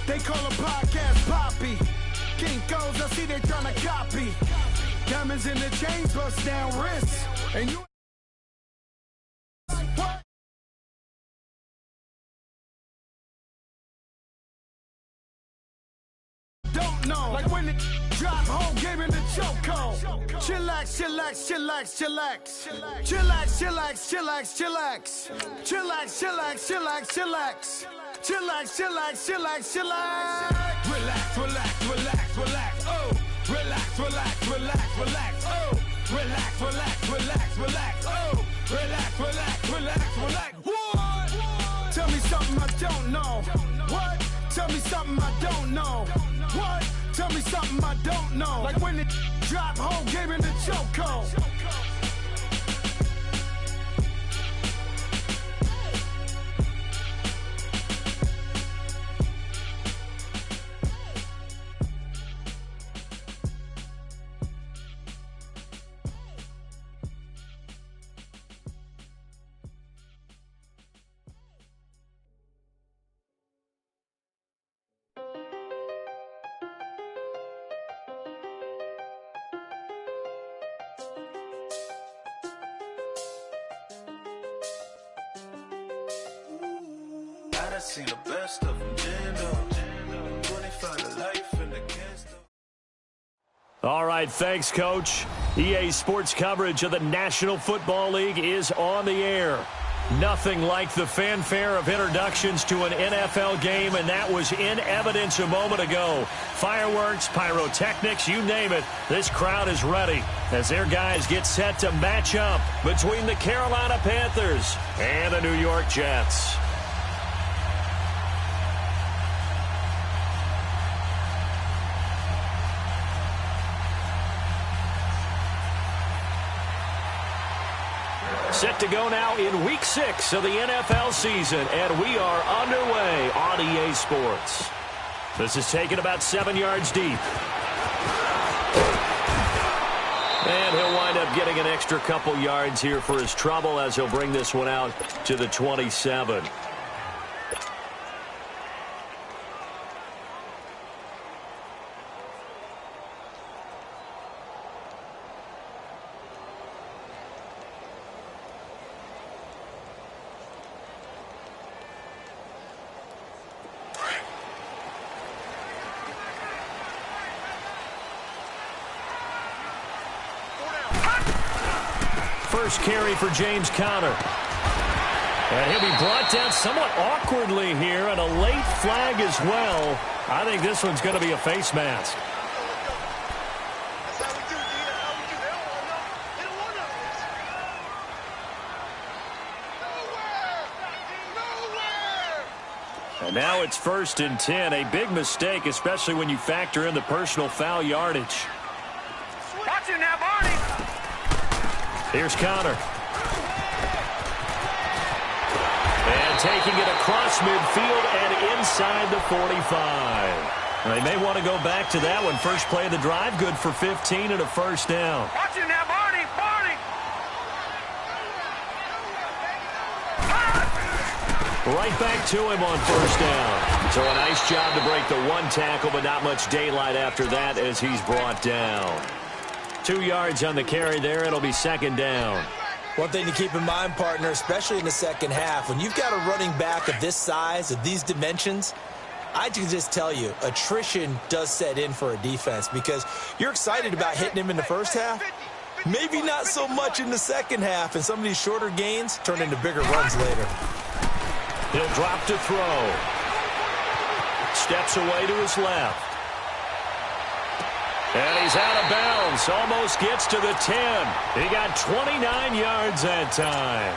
They call a podcast Poppy. Kinkos, I see they tryna copy. Diamonds in the chains, bust down wrists. And you don't know. Like when it drop home, game in the chokehold. Chillax, chillax, chillax, chillax. Chillax, chillax, chillax, chillax. Chillax, chillax, chillax, chillax. Chillax, chillax, chillax, chillax. Relax, relax, relax, relax. Oh, relax, relax, relax, relax. Oh, relax, relax, relax, relax. Oh, relax, relax, relax, relax. What? Tell me something I don't know. What? Tell me something I don't know. What? Tell me something I don't know. Like when it drop home, game in the chokehold. I seen the best of them, Jando. 25 to life and against them. All right, thanks, Coach. EA Sports coverage of the National Football League is on the air. Nothing like the fanfare of introductions to an NFL game, and that was in evidence a moment ago. Fireworks, pyrotechnics, you name it, this crowd is ready as their guys get set to match up between the Carolina Panthers and the New York Jets. Set to go now in Week 6 of the NFL season, and we are underway on EA Sports. This is taken about 7 yards deep. And he'll wind up getting an extra couple yards here for his trouble as he'll bring this one out to the 27. First carry for James Conner. And he'll be brought down somewhat awkwardly here, and a late flag as well. I think this one's going to be a face mask. And now it's 1st and 10. A big mistake, especially when you factor in the personal foul yardage. Watch it now, Barney. Here's Conner. And taking it across midfield and inside the 45. They may want to go back to that one. First play of the drive, good for 15 and a first down. Watch it now, Barney. Barney. Right back to him on first down. So a nice job to break the one tackle, but not much daylight after that as he's brought down. 2 yards on the carry there. It'll be 2nd down. One thing to keep in mind, partner, especially in the second half, when you've got a running back of this size, of these dimensions, I can just tell you, attrition does set in for a defense because you're excited about hitting him in the first half. Maybe not so much in the second half, and some of these shorter gains turn into bigger runs later. He'll drop to throw. Steps away to his left. And he's out of bounds. Almost gets to the 10. He got 29 yards that time.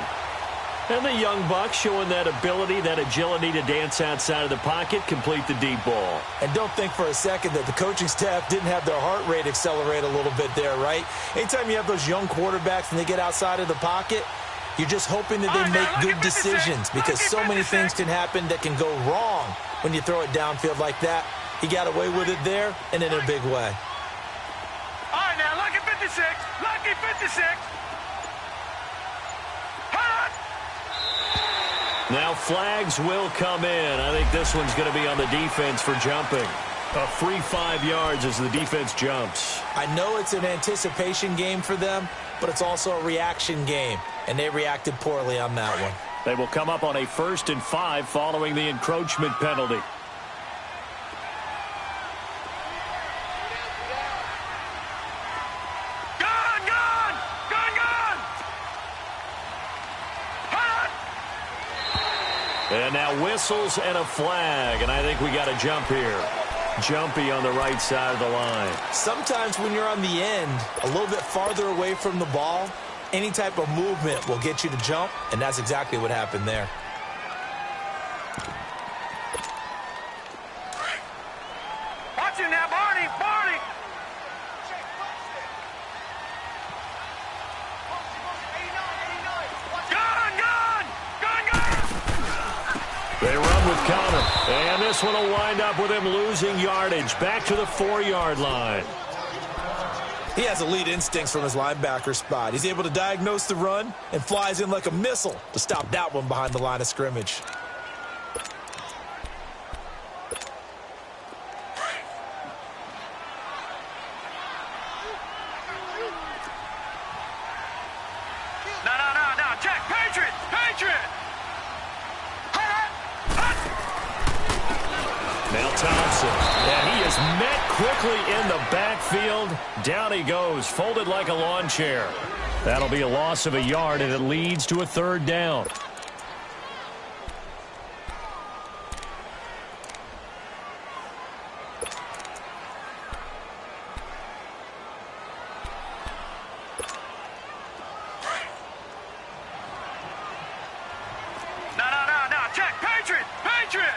And the young buck showing that ability, that agility to dance outside of the pocket, complete the deep ball. And don't think for a second that the coaching staff didn't have their heart rate accelerate a little bit there, right? Anytime you have those young quarterbacks and they get outside of the pocket, you're just hoping that they make good decisions because so many things can happen that can go wrong when you throw it downfield like that. He got away with it there and in a big way. All right, now, lucky 56. Lucky 56. Hot. Now flags will come in. I think this one's going to be on the defense for jumping. A free 5 yards as the defense jumps. I know it's an anticipation game for them, but it's also a reaction game, and they reacted poorly on that one. They will come up on a 1st and 5 following the encroachment penalty. And now whistles and a flag, and I think we got a jump here. Jumpy on the right side of the line. Sometimes when you're on the end, a little bit farther away from the ball, any type of movement will get you to jump, and that's exactly what happened there. Watch him now, Barney! Barney! They run with Connor, and this one will wind up with him losing yardage. Back to the 4-yard line. He has elite instincts from his linebacker spot. He's able to diagnose the run and flies in like a missile to stop that one behind the line of scrimmage. No, check! Patriot! Patriot! Now Thompson, and he is met quickly in the backfield. Down he goes, folded like a lawn chair. That'll be a loss of a yard, and it leads to a 3rd down. No, check! Patriot! Patriot!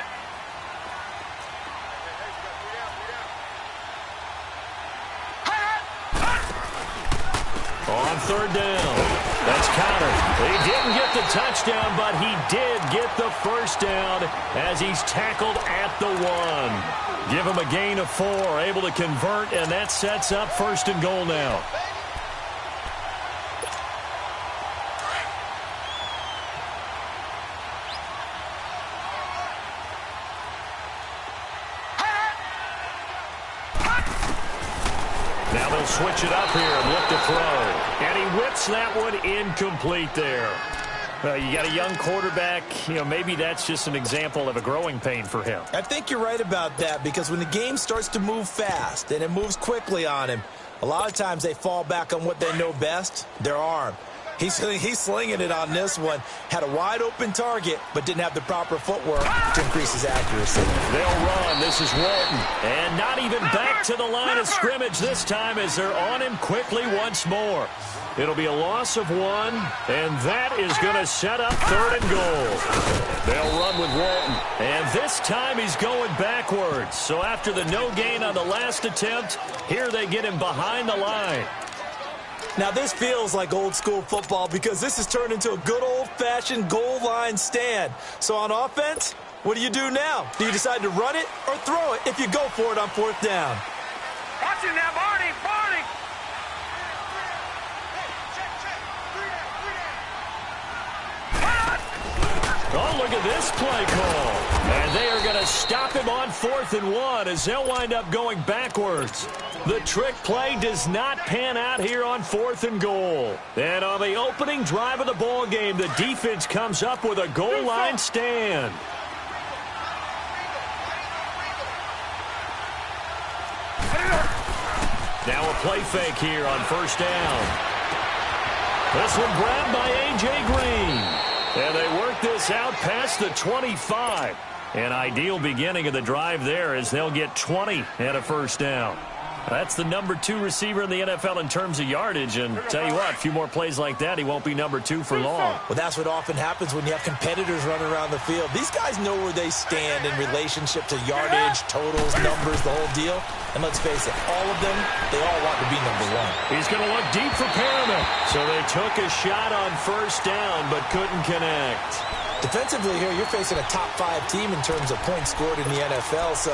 On 3rd down, that's Connor. He didn't get the touchdown, but he did get the 1st down as he's tackled at the 1. Give him a gain of 4, able to convert, and that sets up 1st and goal now. Now they'll switch it up here and look to throw. And he whips that one incomplete there. You got a young quarterback. Maybe that's just an example of a growing pain for him. I think you're right about that, because when the game starts to move fast and it moves quickly on him, a lot of times they fall back on what they know best, their arm. He's slinging it on this one. Had a wide-open target, but didn't have the proper footwork to increase his accuracy. They'll run. This is Walton. And not even back to the line of scrimmage this time as they're on him quickly once more. It'll be a loss of 1, and that is going to set up 3rd and goal. They'll run with Walton. And this time he's going backwards. So after the no gain on the last attempt, here they get him behind the line. Now, this feels like old-school football, because this has turned into a good old-fashioned goal line stand. So on offense, what do you do now? Do you decide to run it or throw it if you go for it on 4th down? Watch him now, Barney! Barney! Oh, look at this play call. And they are going to stop him on 4th and 1 as they'll wind up going backwards. The trick play does not pan out here on 4th and goal. And on the opening drive of the ball game, the defense comes up with a goal line stand. Now a play fake here on 1st down. This one grabbed by A.J. Green. And they work this out past the 25. An ideal beginning of the drive there as they'll get 20 and a 1st down. That's the number 2 receiver in the NFL in terms of yardage. And tell you what, a few more plays like that, he won't be number 2 for long. Well, that's what often happens when you have competitors running around the field. These guys know where they stand in relationship to yardage, totals, numbers, the whole deal. And let's face it, all of them, they all want to be number 1. He's going to look deep for Perriman. So they took a shot on 1st down but couldn't connect. Defensively here, you're facing a top 5 team in terms of points scored in the NFL. So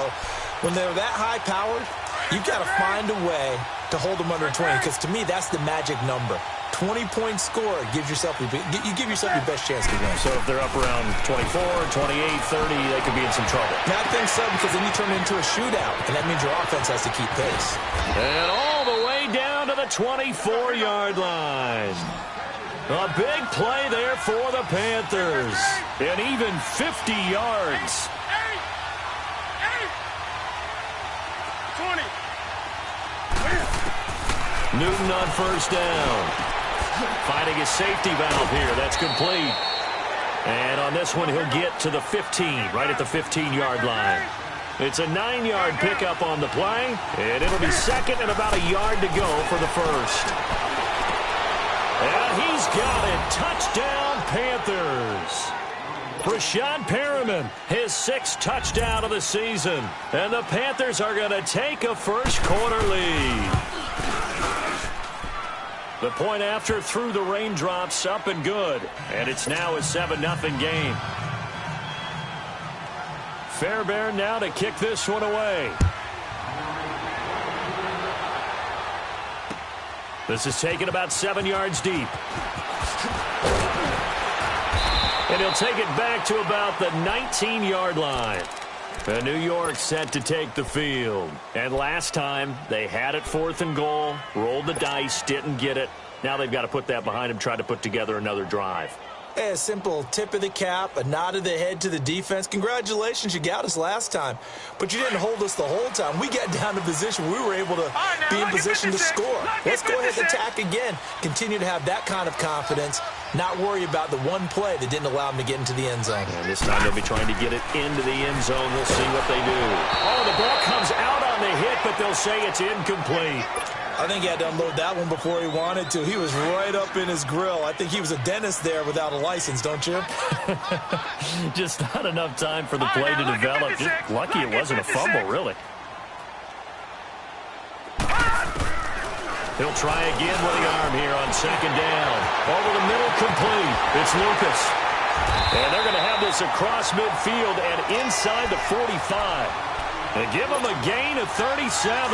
when they're that high-powered, you've got to find a way to hold them under 20, because to me, that's the magic number. 20-point score, you give yourself your best chance to win. So if they're up around 24, 28, 30, they could be in some trouble. Now, I think so, because then you turn it into a shootout, and that means your offense has to keep pace. And all the way down to the 24-yard line. A big play there for the Panthers. And even 50 yards. 20. Newton on first down. Finding his safety valve here. That's complete. And on this one, he'll get to the 15, right at the 15-yard line. It's a 9-yard pickup on the play, and it'll be second and about a yard to go for the first. And he's got it. Touchdown, Panthers. Brashad Perriman, his 6th touchdown of the season. And the Panthers are going to take a first-quarter lead. The point after through the raindrops, up and good. And it's now a 7-0 game. Fairbairn now to kick this one away. This is taken about 7 yards deep. And he'll take it back to about the 19-yard line. And New York set to take the field. And last time, they had it 4th and goal, rolled the dice, didn't get it. Now they've got to put that behind them, try to put together another drive. Hey, a simple tip of the cap, a nod of the head to the defense. Congratulations, you got us last time. But you didn't hold us the whole time. We got down to position. We were able to be in position to score. Let's go ahead and attack again. Continue to have that kind of confidence. Not worry about the one play that didn't allow them to get into the end zone. And this time they'll be trying to get it into the end zone. We'll see what they do. Oh, the ball comes out on the hit, but they'll say it's incomplete. I think he had to unload that one before he wanted to. He was right up in his grill. I think he was a dentist there without a license, don't you? Just not enough time for the play to develop. Just lucky it wasn't a fumble, really. He'll try again with the arm here on 2nd down. Over the middle, complete. It's Lucas. And they're going to have this across midfield and inside the 45. They give him a gain of 37.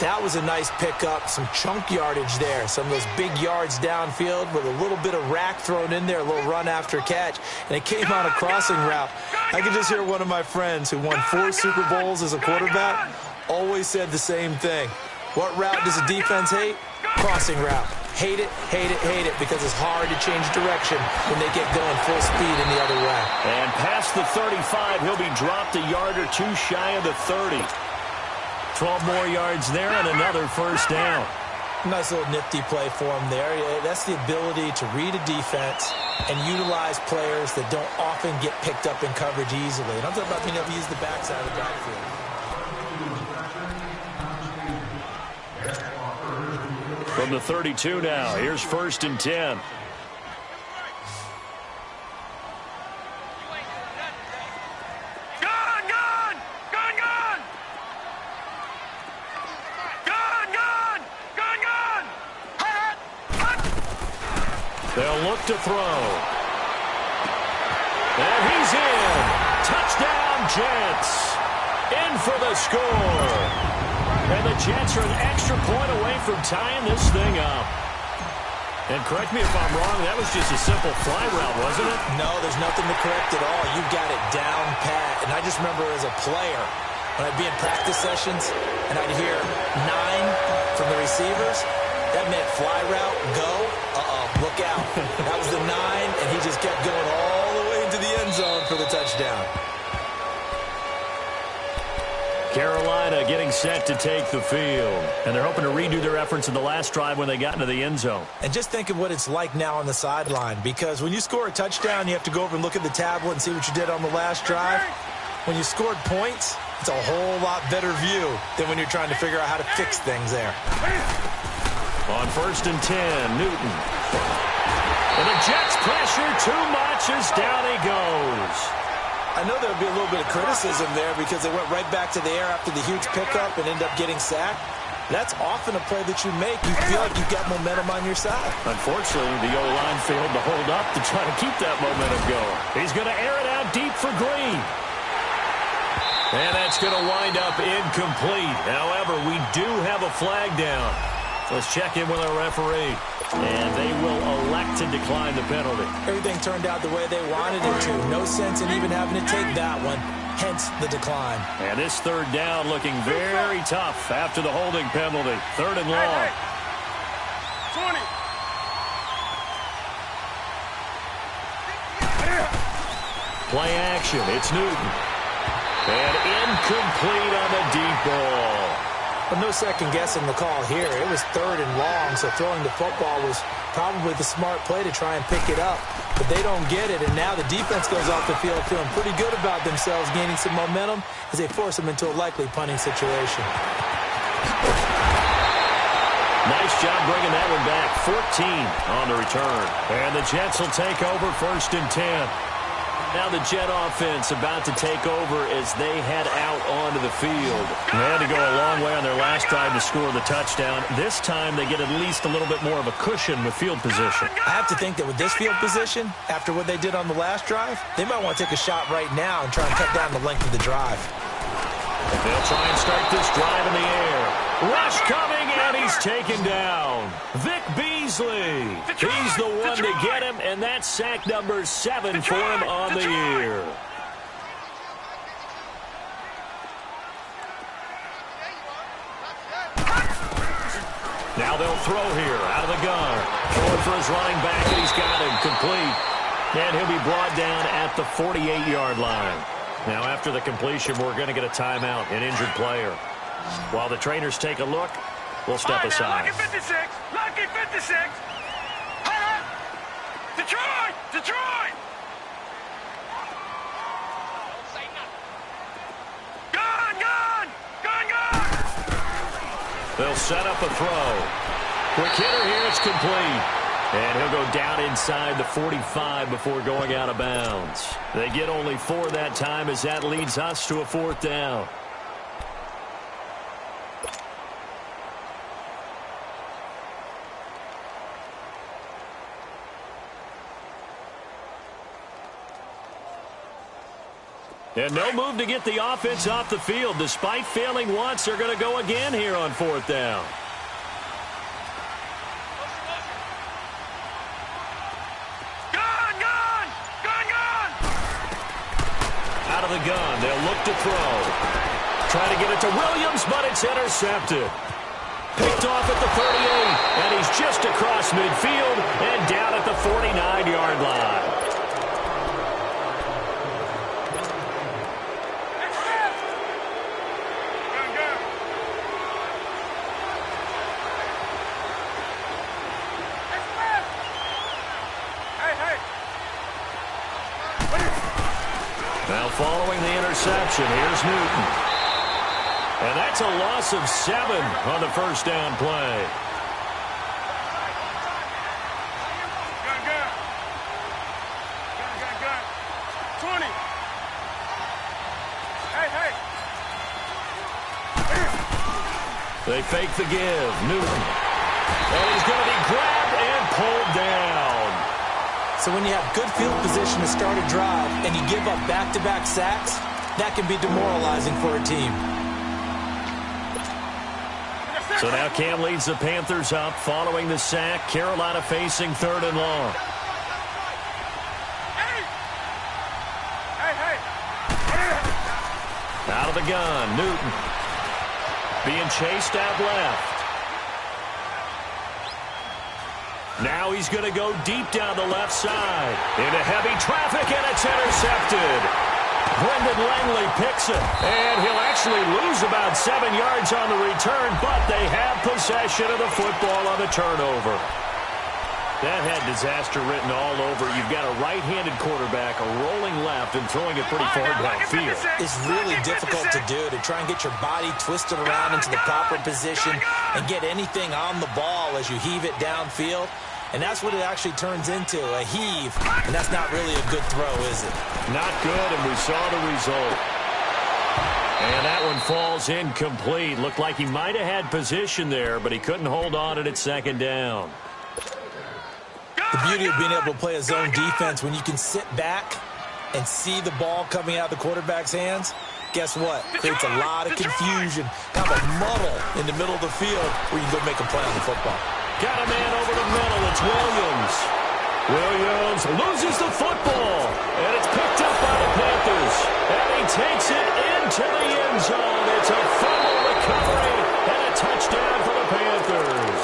That was a nice pickup, some chunk yardage there. Some of those big yards downfield with a little bit of rack thrown in there, a little run after catch. And it came on a crossing route. I could just hear one of my friends who won 4 Super Bowls as a quarterback always said the same thing. What route does a defense hate? Crossing route. Hate it, hate it, hate it, because it's hard to change direction when they get going full speed in the other way. And past the 35, he'll be dropped a yard or two shy of the 30. 12 more yards there and another first down. Nice little nifty play for him there. That's the ability to read a defense and utilize players that don't often get picked up in coverage easily. And I'm talking about being able to use the backside of the backfield. From the 32 now, here's 1st and 10. They'll look to throw. And he's in. Touchdown, Jets. In for the score. And the Jets are an extra point away from tying this thing up. And correct me if I'm wrong, that was just a simple fly route, wasn't it? No, there's nothing to correct at all. You've got it down pat. And I just remember as a player, when I'd be in practice sessions and I'd hear 9 from the receivers, that meant fly route, go. Look out. That was the 9, and he just kept going all the way into the end zone for the touchdown. Carolina getting set to take the field. And they're hoping to redo their efforts in the last drive when they got into the end zone. And just think of what it's like now on the sideline, because when you score a touchdown, you have to go over and look at the tablet and see what you did on the last drive. When you scored points, it's a whole lot better view than when you're trying to figure out how to fix things there. On 1st and 10, Newton. And the Jets pressure too much as down he goes. I know there would be a little bit of criticism there because they went right back to the air after the huge pickup and ended up getting sacked. That's often a play that you make. You feel like you've got momentum on your side. Unfortunately, the O-line failed to hold up to try to keep that momentum going. He's going to air it out deep for Green. And that's going to wind up incomplete. However, we do have a flag down. Let's check in with our referee. And they will elect to decline the penalty. Everything turned out the way they wanted it to. No sense in even having to take that one. Hence the decline. And this third down looking very tough after the holding penalty. Third and long. 20. Play action. It's Newton. And incomplete on the deep ball. But no second guessing the call here. It was third and long, so throwing the football was probably the smart play to try and pick it up. But they don't get it, and now the defense goes off the field feeling pretty good about themselves, gaining some momentum as they force them into a likely punting situation. Nice job bringing that one back. 14 on the return. And the Jets will take over 1st and 10. Now the Jet offense about to take over as they head out onto the field. They had to go a long way on their last drive to score the touchdown. This time they get at least a little bit more of a cushion with field position. I have to think that with this field position, after what they did on the last drive, they might want to take a shot right now and try and cut down the length of the drive. They'll try and start this drive in the air. Rush coming, and he's taken down. Vic Beasley. He's the one to get him, and that's sack number 7 for him on the year. Now they'll throw here out of the gun. Going for his running back, and he's got him complete. And he'll be brought down at the 48-yard line. Now, after the completion, we're going to get a timeout, an injured player. While the trainers take a look, we'll step aside. Lucky 56! Lucky 56! Detroit! Detroit! Gone! Gone! Gone! Gone! They'll set up a throw. Quick hitter here, it's complete. And he'll go down inside the 45 before going out of bounds. They get only 4 that time as that leads us to a 4th down. And no move to get the offense off the field. Despite failing once, they're going to go again here on 4th down. Out of the gun, they'll look to throw. Try to get it to Williams, but it's intercepted. Picked off at the 38, and he's just across midfield and down at the 49-yard line. Now following the interception, here's Newton. And that's a loss of 7 on the 1st down play. Gun, gun. Gun, gun, gun. 20. Hey, hey. They fake the give. Newton. And he's going to be grabbed and pulled down. So when you have good field position to start a drive and you give up back-to-back sacks, that can be demoralizing for a team. So now Cam leads the Panthers up following the sack. Carolina facing 3rd and long. Out of the gun, Newton. Being chased out left. Now he's going to go deep down the left side. Into heavy traffic, and it's intercepted. Brendan Langley picks it, and he'll actually lose about 7 yards on the return, but they have possession of the football on the turnover. That had disaster written all over. You've got a right-handed quarterback, a rolling left, and throwing it pretty far downfield. It's really difficult to do, to try and get your body twisted around into the proper position and get anything on the ball as you heave it downfield. And that's what it actually turns into, a heave. And that's not really a good throw, is it? Not good, and we saw the result. And that one falls incomplete. Looked like he might have had position there, but he couldn't hold on at 2nd down. The beauty of being able to play a zone defense when you can sit back and see the ball coming out of the quarterback's hands, guess what? Creates a lot of confusion, kind of a muddle in the middle of the field where you can go make a play on the football. Got a man over the middle. It's Williams. Williams loses the football, and it's picked up by the Panthers. And he takes it into the end zone. It's a fumble recovery and a touchdown for the Panthers.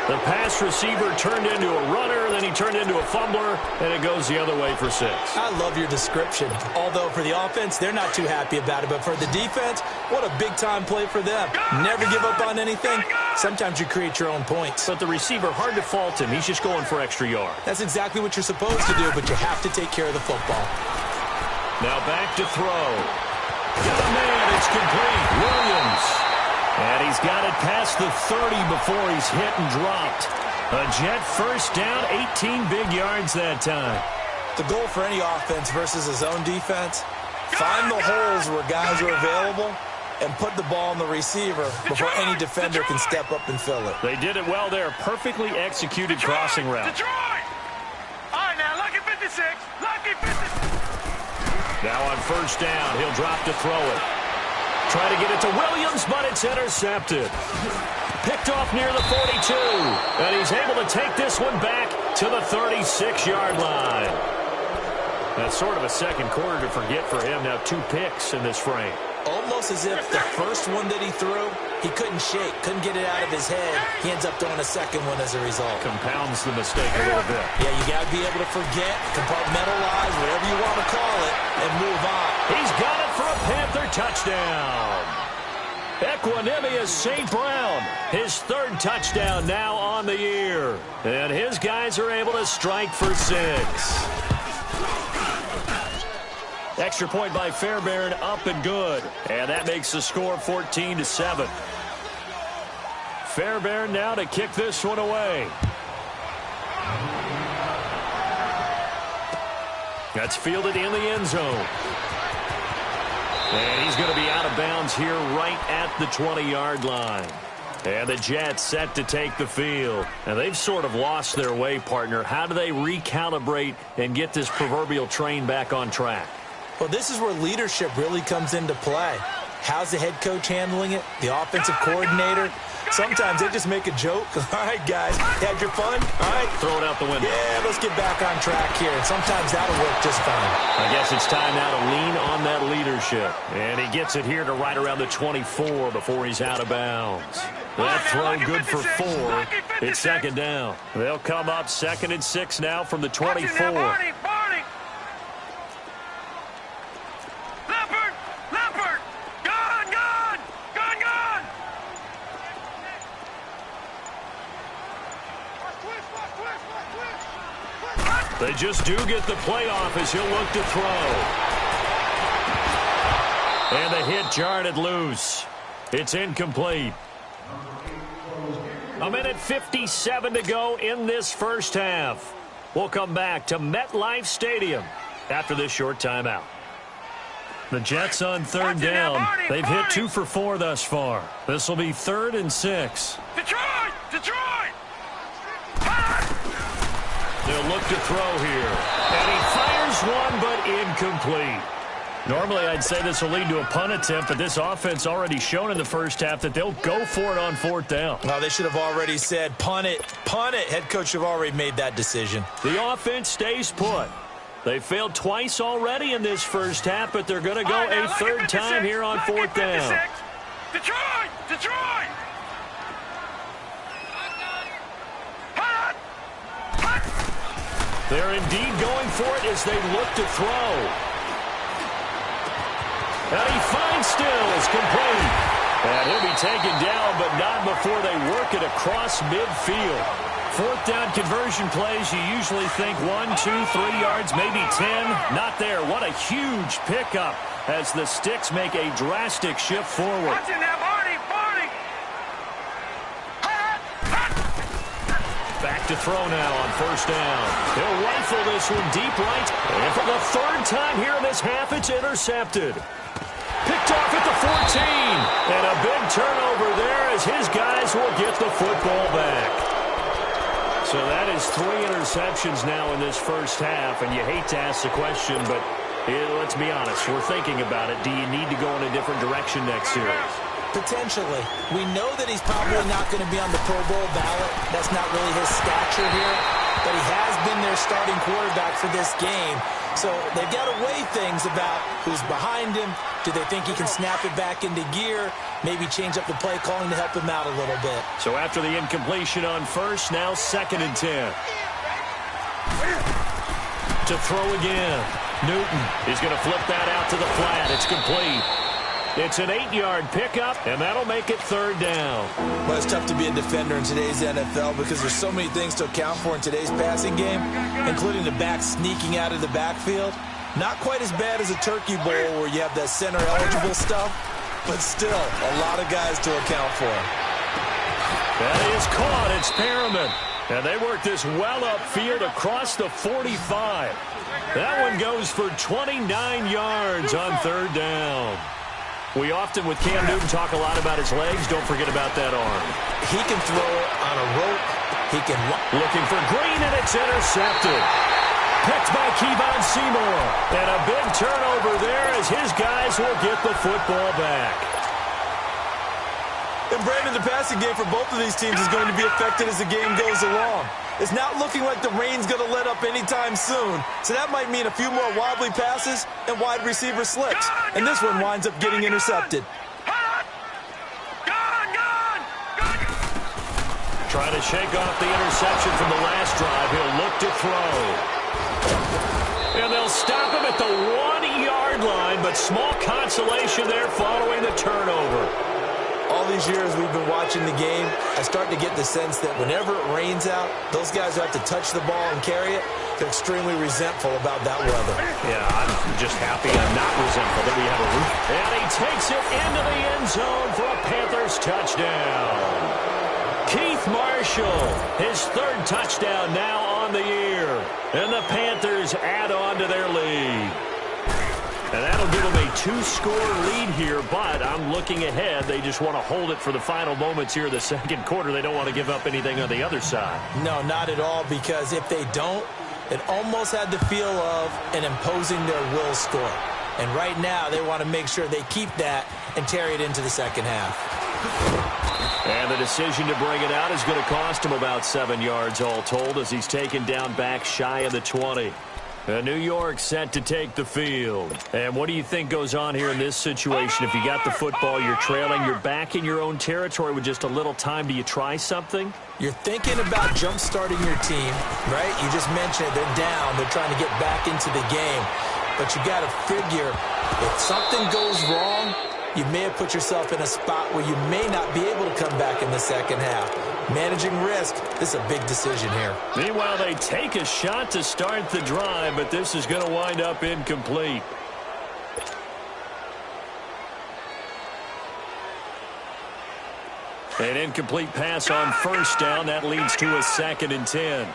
The pass receiver turned into a runner, then he turned into a fumbler, and it goes the other way for 6. I love your description. Although for the offense, they're not too happy about it. But for the defense, what a big-time play for them. Never give up on anything. Sometimes you create your own points. But the receiver, hard to fault him. He's just going for extra yards. That's exactly what you're supposed to do, but you have to take care of the football. Now back to throw. Got a man. It's complete. Williams. And he's got it past the 30 before he's hit and dropped. A Jet first down, 18 big yards that time. The goal for any offense versus his own defense, find the holes where guys are available and put the ball on the receiver before any defender can step up and fill it. They did it well there. Perfectly executed crossing route. Detroit! All right, now, lucky 56. Lucky 56. Now on first down, he'll drop to throw it. Try to get it to Williams, but it's intercepted. Picked off near the 42. And he's able to take this one back to the 36-yard line. That's sort of a second quarter to forget for him. Now 2 picks in this frame. Almost as if the first one that he threw, he couldn't shake, couldn't get it out of his head. He ends up throwing a second one as a result. Compounds the mistake a little bit. Yeah, you got to be able to forget, compartmentalize, whatever you want to call it, and move on. He's got it for a Panther touchdown. Equanimous St. Brown, his 3rd touchdown now on the year. And his guys are able to strike for 6. Extra point by Fairbairn, up and good. And that makes the score 14-7. Fairbairn now to kick this one away. That's fielded in the end zone. And he's going to be out of bounds here right at the 20-yard line. And the Jets set to take the field. And they've sort of lost their way, partner. How do they recalibrate and get this proverbial train back on track? Well, this is where leadership really comes into play. How's the head coach handling it? The offensive coordinator? Sometimes they just make a joke. All right, guys, had your fun? All right. Throw it out the window. Yeah, let's get back on track here. And sometimes that'll work just fine. I guess it's time now to lean on that leadership. And he gets it here to right around the 24 before he's out of bounds. That throw good for 4. It's second down. They'll come up 2nd and 6 now from the 24. They just do get the playoff as he'll look to throw. And the hit jarred it loose. It's incomplete. 1:57 to go in this first half. We'll come back to MetLife Stadium after this short timeout. The Jets on 3rd down. They've hit 2 for 4 thus far. This will be 3rd and 6. Detroit! Detroit! They'll look to throw here. And he fires one, but incomplete. Normally, I'd say this will lead to a punt attempt, but this offense already shown in the first half that they'll go for it on 4th down. Well, they should have already said, punt it, punt it. Head coach should have already made that decision. The offense stays put. They failed twice already in this first half, but they're going to go a 3rd time here on 4th down. Detroit! Detroit! They're indeed going for it as they look to throw. And he finds Stills complete. And he'll be taken down, but not before they work it across midfield. 4th down conversion plays, you usually think 1, 2, 3 yards, maybe 10. Not there. What a huge pickup as the Sticks make a drastic shift forward. Watch it now, Barney! Barney! Back to throw now on 1st down. He'll rifle this one deep right. And for the 3rd time here in this half, it's intercepted. Picked off at the 14. And a big turnover there as his guys will get the football back. So that is 3 interceptions now in this first half. And you hate to ask the question, but let's be honest, we're thinking about it. Do you need to go in a different direction next series? Potentially. We know that he's probably not going to be on the Pro Bowl ballot. That's not really his stature here. But he has been their starting quarterback for this game. So they've got to weigh things about who's behind him. Do they think he can snap it back into gear? Maybe change up the play calling to help him out a little bit. So after the incompletion on first, now 2nd and 10. To throw again. Newton is going to flip that out to the flat. It's complete. It's an 8-yard pickup, and that'll make it 3rd down. Well, it's tough to be a defender in today's NFL because there's so many things to account for in today's passing game, including the back sneaking out of the backfield. Not quite as bad as a turkey bowl where you have that center-eligible stuff, but still a lot of guys to account for. That is caught. It's Perriman. And they work this well upfield across the 45. That one goes for 29 yards on 3rd down. We often, with Cam Newton, talk a lot about his legs. Don't forget about that arm. He can throw it on a rope. He can... Looking for Green, and it's intercepted. Picked by Kevon Seymour. And a big turnover there as his guys will get the football back. And Brandon, the passing game for both of these teams is going to be affected as the game goes along. It's not looking like the rain's going to let up anytime soon. So that might mean a few more wobbly passes and wide receiver slicks. And this one winds up getting intercepted. Trying to shake off the interception from the last drive. He'll look to throw. And they'll stop him at the 1-yard line, but small consolation there following the turnover. All these years we've been watching the game, I start to get the sense that whenever it rains out, those guys who have to touch the ball and carry it, they're extremely resentful about that weather. Yeah, I'm just happy I'm not resentful that we have a roof. And he takes it into the end zone for a Panthers touchdown. Keith Marshall, his 3rd touchdown now on the year. And the Panthers add on to their lead. And that'll give them a 2-score lead here, but I'm looking ahead. They just want to hold it for the final moments here in the 2nd quarter. They don't want to give up anything on the other side. No, not at all, because if they don't, it almost had the feel of an imposing their will score. And right now, they want to make sure they keep that and carry it into the 2nd half. And the decision to bring it out is going to cost him about 7 yards all told as he's taken down back shy of the 20. New York set to take the field. And what do you think goes on here in this situation? If you got the football, you're trailing, you're back in your own territory with just a little time. Do you try something? You're thinking about jump-starting your team, right? You just mentioned it. They're down. They're trying to get back into the game. But you got to figure if something goes wrong, you may have put yourself in a spot where you may not be able to come back in the 2nd half. Managing risk, this is a big decision here. Meanwhile, they take a shot to start the drive, but this is going to wind up incomplete. An incomplete pass on 1st down. That leads to a 2nd and 10.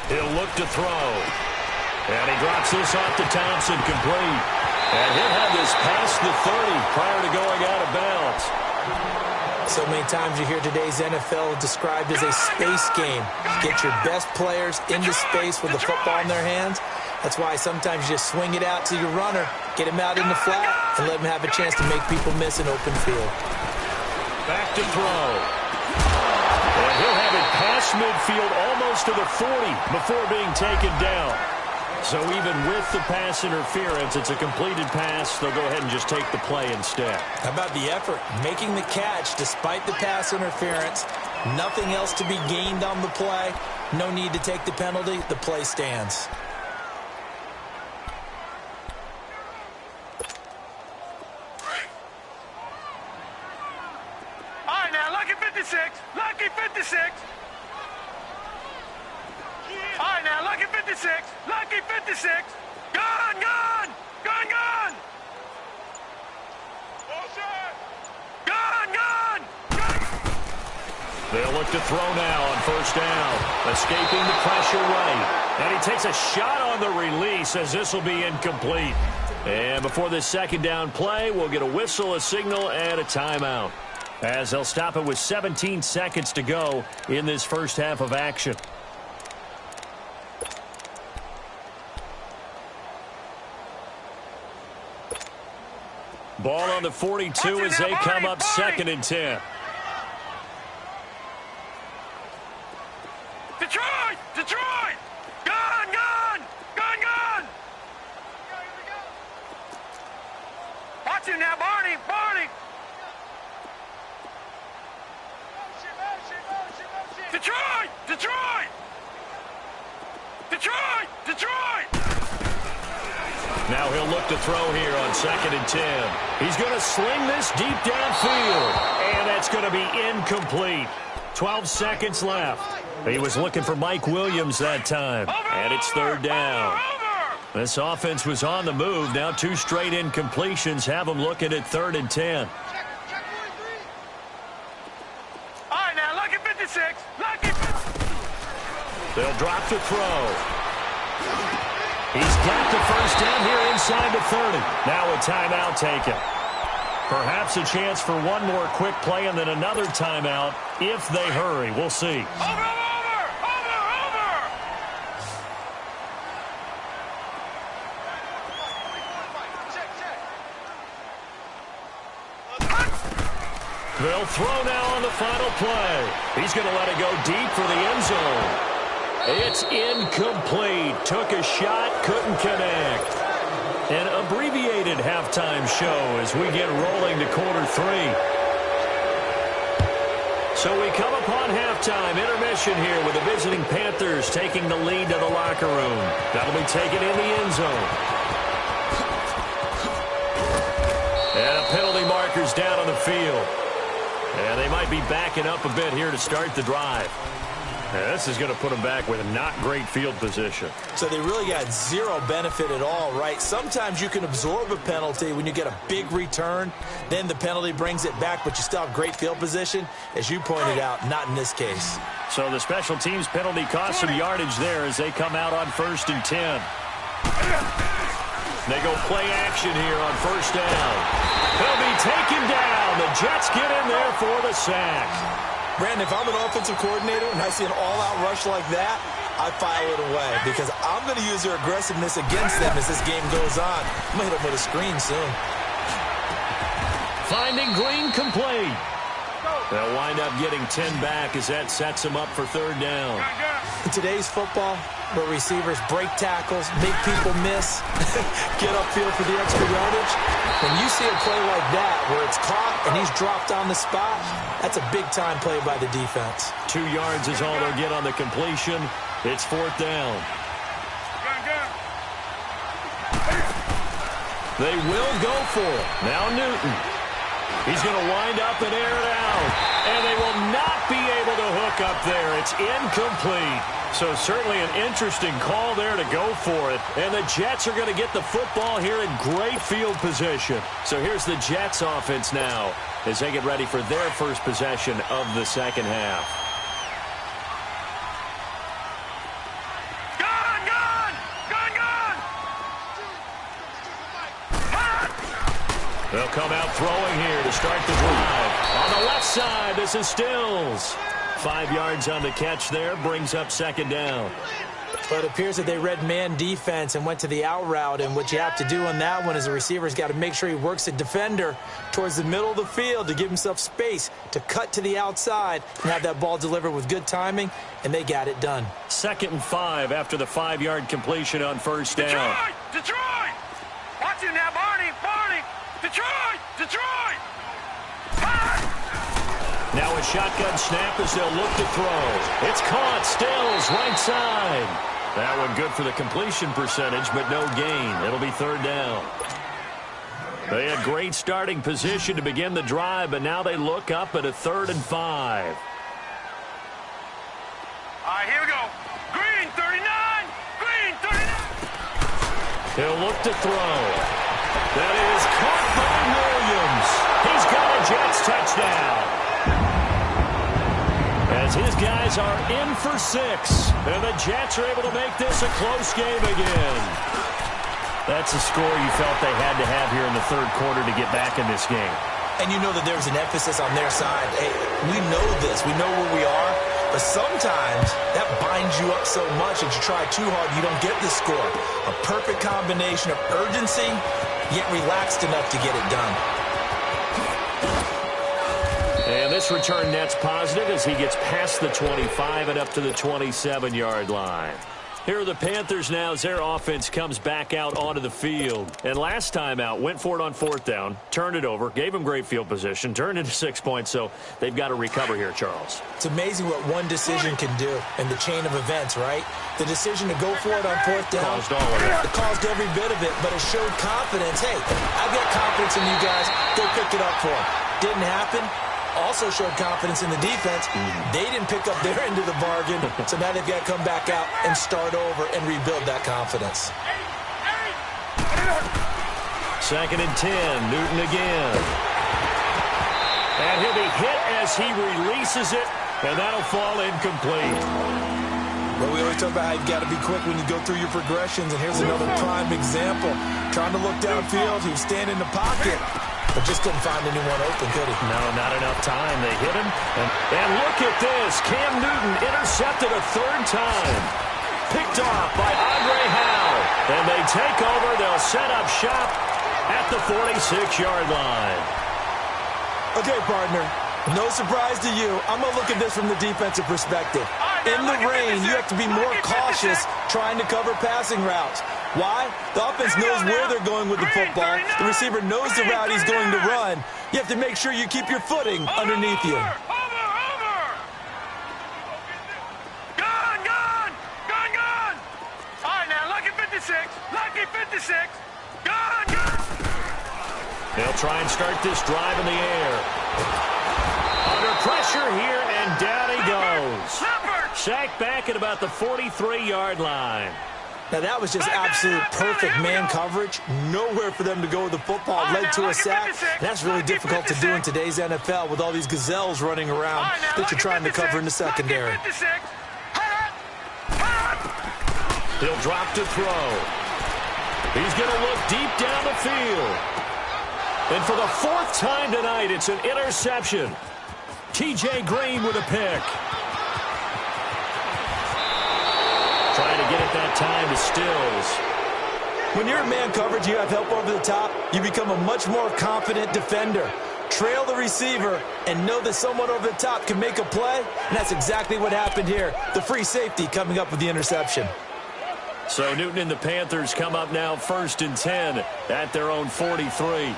He'll look to throw. And he drops this off to Thompson, complete. And he'll have this past the 30 prior to going out of bounds. So many times you hear today's NFL described as a space game. Get your best players into space with the football in their hands. That's why sometimes you just swing it out to your runner, get him out in the flat, and let him have a chance to make people miss an open field. Back to throw. And he'll have it past midfield almost to the 40 before being taken down. So even with the pass interference, it's a completed pass. They'll go ahead and just take the play instead. How about the effort? Making the catch despite the pass interference. Nothing else to be gained on the play. No need to take the penalty. The play stands. All right, now, lucky 56. Lucky 56. All right, now, lucky 56. Lucky 56. Gone, gone. Gone, gone. Gone, gone. They'll look to throw now on 1st down. Escaping the pressure right. And he takes a shot on the release as this will be incomplete. And before this 2nd down play, we'll get a whistle, a signal, and a timeout. as they'll stop it with 17 seconds to go in this first half of action. Ball on the 42 as they come up 2nd and 10. Detroit! Detroit! Gun! Gun! Gun! Gun! Watch him now, Barney! Barney! Detroit! Detroit! Detroit! Detroit! Now he'll look to throw here on 2nd and 10. He's going to sling this deep downfield, and that's going to be incomplete. 12 seconds left. He was looking for Mike Williams that time, and it's 3rd down. This offense was on the move. Now 2 straight incompletions have them looking at 3rd and 10. All right, now, lucky 56. Lucky 56. They'll drop the throw. He's got the first down here inside the 30. Now a timeout taken. Perhaps a chance for one more quick play and then another timeout if they hurry. We'll see. Over! They'll throw now on the final play. He's going to let it go deep for the end zone. It's incomplete. Took a shot, couldn't connect. An abbreviated halftime show as we get rolling to quarter 3. So we come upon halftime intermission here with the visiting Panthers taking the lead to the locker room. That'll be taken in the end zone. And a penalty marker's down on the field. And they might be backing up a bit here to start the drive. And this is going to put them back with a not great field position. So they really got zero benefit at all, right? Sometimes you can absorb a penalty when you get a big return. Then the penalty brings it back, but you still have great field position. As you pointed out, not in this case. So the special teams penalty cost some yardage there as they come out on 1st and 10. They go play action here on 1st down. He'll be taken down. The Jets get in there for the sack. Brandon, if I'm an offensive coordinator and I see an all-out rush like that, I file it away because I'm going to use their aggressiveness against them as this game goes on. I'm going to hit them with a screen soon. Finding Green complete. They'll wind up getting 10 back as that sets them up for 3rd down. In today's football, where receivers break tackles, make people miss, get upfield for the extra yardage, when you see a play like that where it's caught and he's dropped on the spot, that's a big-time play by the defense. 2 yards is all they'll get on the completion. It's 4th down. They will go for it. Now Newton. He's going to wind up and air it out. And they will not be able to hook up there. It's incomplete. So certainly an interesting call there to go for it. And the Jets are going to get the football here in great field position. So here's the Jets offense now as they get ready for their first possession of the second half. They'll come out throwing here to start the drive. On the left side, this is Stills. 5 yards on the catch there, brings up 2nd down. But it appears that they read man defense and went to the out route, and what you have to do on that one is the receiver's got to make sure he works the defender towards the middle of the field to give himself space to cut to the outside and have that ball delivered with good timing, and they got it done. 2nd and 5 after the 5-yard completion on 1st down. Detroit! Watch him now, Barney! Barney! Detroit! Detroit! Now a shotgun snap as they'll look to throw. It's caught. Stills, right side. That one good for the completion percentage, but no gain. It'll be 3rd down. They had great starting position to begin the drive, but now they look up at a 3rd and 5. All right, here we go. Green, 39. Green, 39. He'll look to throw. That is caught by Williams. He's got a Jets touchdown. As his guys are in for 6. And the Jets are able to make this a close game again. That's a score you felt they had to have here in the 3rd quarter to get back in this game. And you know that there's an emphasis on their side. Hey, we know this. We know where we are. But sometimes that binds you up so much that you try too hard, you don't get the score. A perfect combination of urgency, yet relaxed enough to get it done. And this return net's positive as he gets past the 25 and up to the 27-yard line. Here are the Panthers now as their offense comes back out onto the field. And last time out, went for it on 4th down, turned it over, gave them great field position, turned into 6 points, so they've got to recover here, Charles. It's amazing what one decision can do in the chain of events, right? The decision to go for it on 4th down. Caused all of it. It caused every bit of it, but it showed confidence. Hey, I've got confidence in you guys. Go pick it up for them. Didn't happen. Also showed confidence in the defense. They didn't pick up their end of the bargain, so now they've got to come back out and start over and rebuild that confidence. 2nd and 10, Newton again. And he'll be hit as he releases it, and that'll fall incomplete. Well, we always talk about how you've got to be quick when you go through your progressions, and here's another prime example. Trying to look downfield, he was standing in the pocket, but just couldn't find anyone open, could he? No, not enough time. They hit him. And look at this. Cam Newton intercepted a 3rd time. Picked off by Andre Howe. And they take over. They'll set up shop at the 46-yard line. Okay, partner. No surprise to you. I'm going to look at this from the defensive perspective. In the rain, you have to be more cautious trying to cover passing routes. Why? The offense knows where they're going with the football. The receiver knows the route he's going to run. You have to make sure you keep your footing underneath you. Gone! All right, now, lucky 56. Lucky 56. Gone! They'll try and start this drive in the air. Under pressure here, and down he goes. Sacked back at about the 43-yard line. Now, that was just absolute perfect man coverage. Nowhere for them to go with the football. Led to a sack. That's really difficult to do in today's NFL with all these gazelles running around that you're trying to cover in the secondary. He'll drop to throw. He's going to look deep down the field. And for the 4th time tonight, it's an interception. T.J. Green with a pick. Trying to get it that time to Stills. When you're in man coverage, you have help over the top, you become a much more confident defender. Trail the receiver and know that someone over the top can make a play, and that's exactly what happened here. The free safety coming up with the interception. So Newton and the Panthers come up now 1st and 10 at their own 43.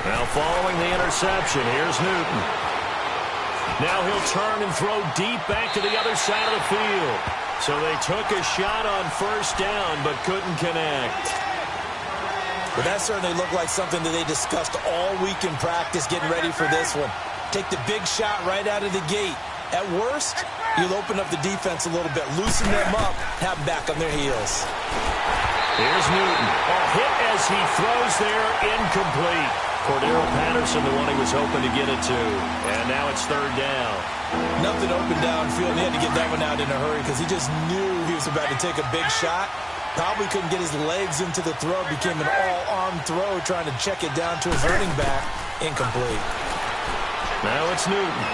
Now following the interception, here's Newton. Now he'll turn and throw deep back to the other side of the field. So they took a shot on 1st down but couldn't connect. But that certainly looked like something that they discussed all week in practice getting ready for this one. Take the big shot right out of the gate. At worst, you'll open up the defense a little bit, loosen them up, have them back on their heels. Here's Newton. A hit as he throws there, incomplete. Cordero Patterson, the one he was hoping to get it to. And now it's 3rd down. Nothing open downfield. He had to get that one out in a hurry because he just knew he was about to take a big shot. Probably couldn't get his legs into the throw. Became an all-arm throw trying to check it down to his running back. Incomplete. Now it's Newton.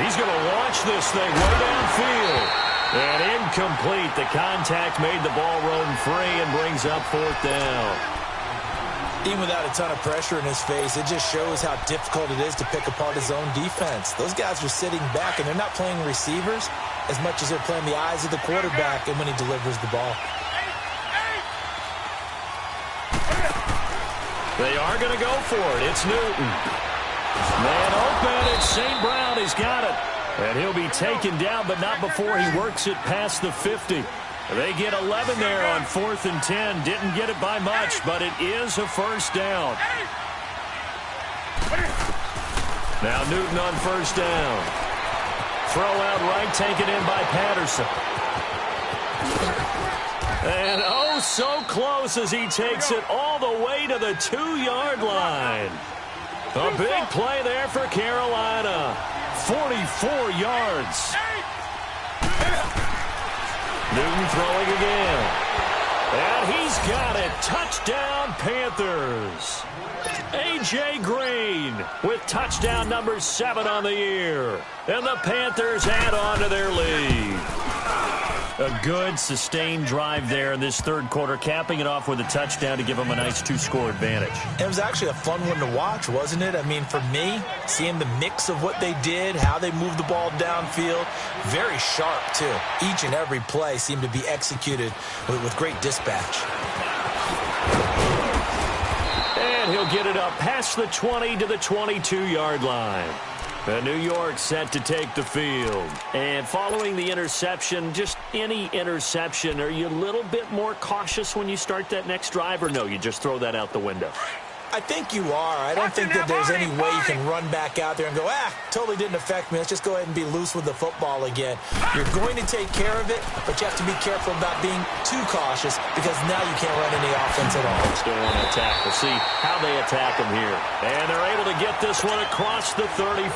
He's going to launch this thing way downfield. And incomplete. The contact made the ball roam free and brings up 4th down. Even without a ton of pressure in his face, it just shows how difficult it is to pick apart his own defense. Those guys are sitting back, and they're not playing receivers as much as they're playing the eyes of the quarterback and when he delivers the ball. They are going to go for it. It's Newton. Man open. It's St. Brown. He's got it. And he'll be taken down, but not before he works it past the 50. They get 11 there on 4th and 10. Didn't get it by much, but it is a 1st down. Now Newton on 1st down. Throw out right, taken in by Patterson. And oh, so close as he takes it all the way to the 2-yard line. A big play there for Carolina. 44 yards. Newton throwing again. And he's got it. Touchdown, Panthers. A.J. Green with touchdown number 7 on the year. And the Panthers add on to their lead. A good, sustained drive there in this third quarter, capping it off with a touchdown to give them a nice 2-score advantage. It was actually a fun one to watch, wasn't it? I mean, for me, seeing the mix of what they did, how they moved the ball downfield, very sharp, too. Each and every play seemed to be executed with great dispatch. And he'll get it up past the 20 to the 22-yard line. New York set to take the field. And following the interception, just any interception, are you a little bit more cautious when you start that next drive, or no, you just throw that out the window? I think you are. I don't think that there's any way you can run back out there and go, totally didn't affect me. Let's just go ahead and be loose with the football again. You're going to take care of it, but you have to be careful about being too cautious because now you can't run any offense at all. Still want to attack. We'll see how they attack them here. And they're able to get this one across the 35.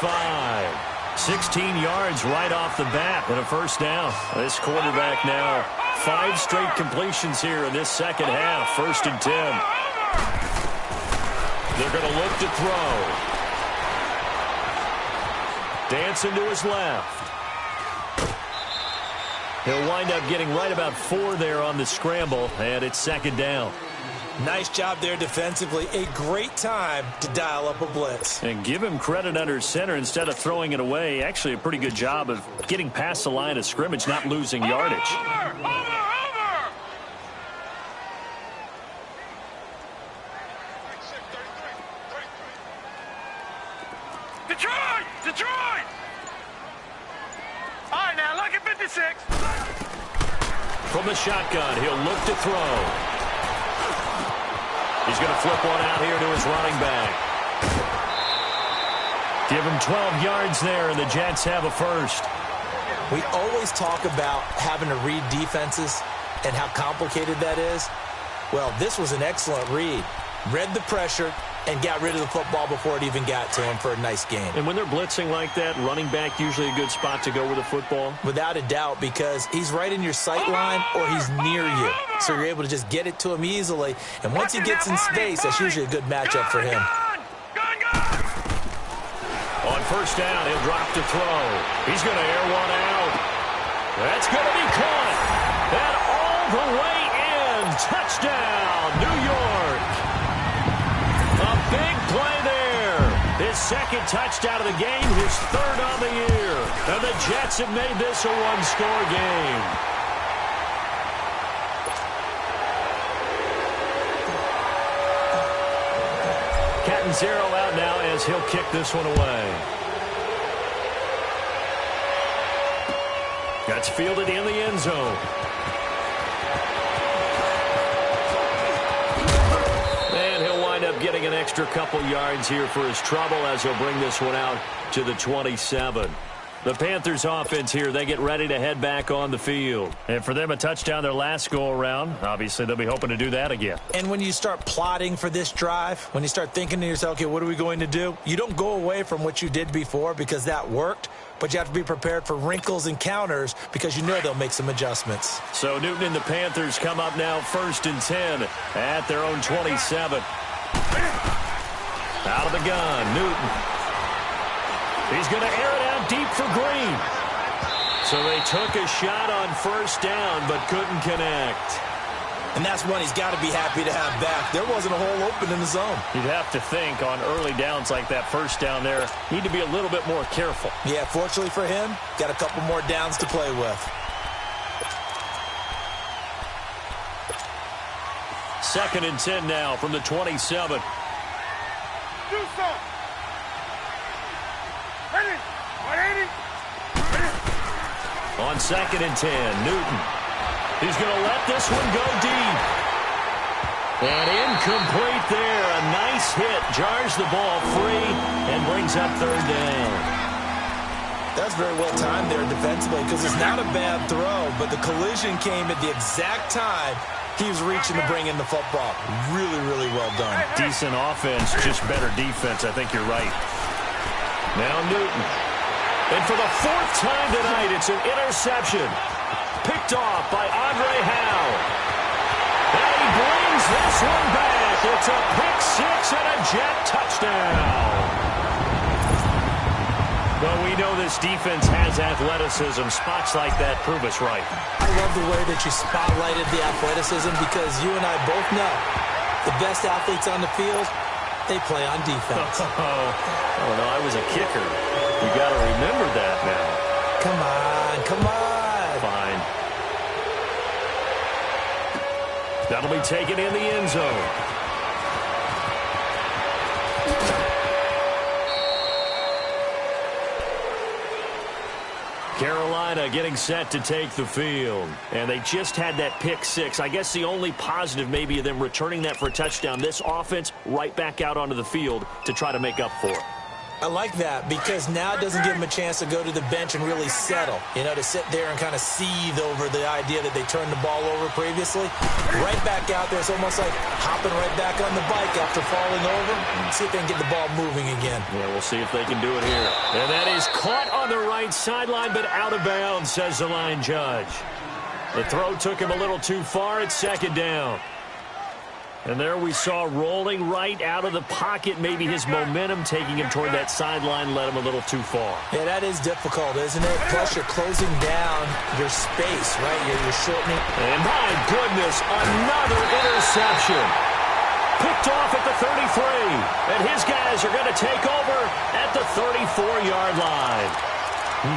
16 yards right off the bat and a first down. This quarterback now 5 straight completions here in this second half. 1st and 10. They're going to look to throw. Dancing to his left. He'll wind up getting right about 4 there on the scramble, and it's 2nd down. Nice job there defensively. A great time to dial up a blitz. And give him credit under center instead of throwing it away. Actually, a pretty good job of getting past the line of scrimmage, not losing yardage. Over! Detroit! All right, now, look at 56. From the shotgun, he'll look to throw. He's going to flip one out here to his running back. Give him 12 yards there, and the Jets have a first. We always talk about having to read defenses and how complicated that is. Well, this was an excellent read. Read the pressure and got rid of the football before it even got to him for a nice game. And when they're blitzing like that, running back usually a good spot to go with the football? Without a doubt, because he's right in your sight line or he's near you. So you're able to just get it to him easily. And once he gets in space, that's usually a good matchup for him. On first down, he'll drop to throw. He's going to air one out. That's going to be caught. And all the way in. Touchdown, New York. A big play there. His 2nd touchdown of the game, his 3rd on the year. And the Jets have made this a 1-score game. Catanzaro out now as he'll kick this one away. That's fielded in the end zone. And he'll wind up getting an extra couple yards here for his trouble as he'll bring this one out to the 27. The Panthers offense here, they get ready to head back on the field. And for them, a touchdown their last go-around. Obviously, they'll be hoping to do that again. And when you start plotting for this drive, when you start thinking to yourself, okay, what are we going to do? You don't go away from what you did before because that worked, but you have to be prepared for wrinkles and counters because you know they'll make some adjustments. So Newton and the Panthers come up now 1st and 10 at their own 27. Out of the gun, Newton. He's going to air it out deep for Green. So they took a shot on first down but couldn't connect. And that's one he's got to be happy to have back. There wasn't a hole open in the zone. You'd have to think on early downs like that first down there, need to be a little bit more careful. Yeah, fortunately for him, got a couple more downs to play with. 2nd and 10 now from the 27. Do something. Ready. 180. On 2nd and 10, Newton. He's going to let this one go deep. And incomplete there. A nice hit. Jars the ball free and brings up 3rd down. That's very well timed there defensively because it's not a bad throw, but the collision came at the exact time he was reaching to bring in the football. Really, really well done. Decent offense, just better defense. I think you're right. Now Newton. And for the 4th time tonight, it's an interception. Picked off by Andre Howe. brings this one back. It's a pick six and a Jet touchdown. Well, we know this defense has athleticism. Spots like that prove us right. I love the way that you spotlighted the athleticism because you and I both know the best athletes on the field, they play on defense. Oh, no, I was a kicker. You got to remember that now. Come on, come on. Fine. That'll be taken in the end zone. Carolina getting set to take the field. And they just had that pick six. I guess the only positive maybe of them returning that for a touchdown. This offense right back out onto the field to try to make up for it. I like that because now it doesn't give them a chance to go to the bench and really settle. You know, to sit there and kind of seethe over the idea that they turned the ball over previously. Right back out there. It's almost like hopping right back on the bike after falling over. See if they can get the ball moving again. Yeah, we'll see if they can do it here. And that is caught on the right sideline, but out of bounds, says the line judge. The throw took him a little too far. It's second down. And there we saw rolling right out of the pocket. Maybe his momentum taking him toward that sideline led him a little too far. Yeah, that is difficult, isn't it? Plus, you're closing down your space, right? You're shortening. And my goodness, another interception. Picked off at the 33. And his guys are going to take over at the 34-yard line.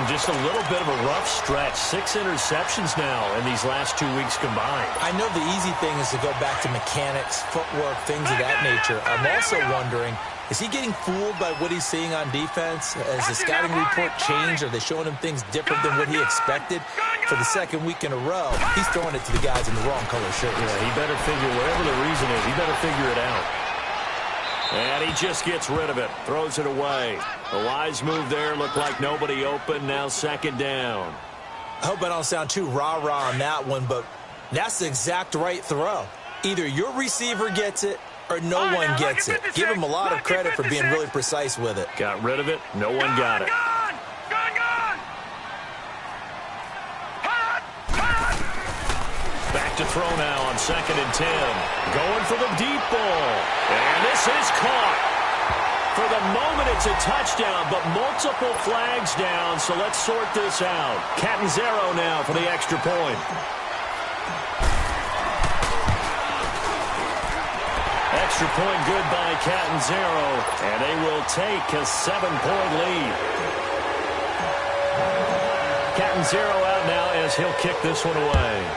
Just a little bit of a rough stretch. 6 interceptions now in these last 2 weeks combined. I know the easy thing is to go back to mechanics, footwork, things of that nature. I'm also wondering, is he getting fooled by what he's seeing on defense? Has the scouting report changed? Are they showing him things different than what he expected? For the second week in a row, he's throwing it to the guys in the wrong color shirts. Yeah, he better figure, whatever the reason is, he better figure it out. And he just gets rid of it, throws it away. A wise move there, looked like nobody open, now second down. I hope I don't sound too rah-rah on that one, but that's the exact right throw. Either your receiver gets it or no one gets it. Give him a lot of credit for being really precise with it. Got rid of it, no one got it. Back to throw now on 2nd and 10. Going for the deep ball. And this is caught. For the moment, it's a touchdown, but multiple flags down, so let's sort this out. Catanzaro now for the extra point. Extra point good by Catanzaro, and they will take a 7-point lead. Catanzaro out now as he'll kick this one away.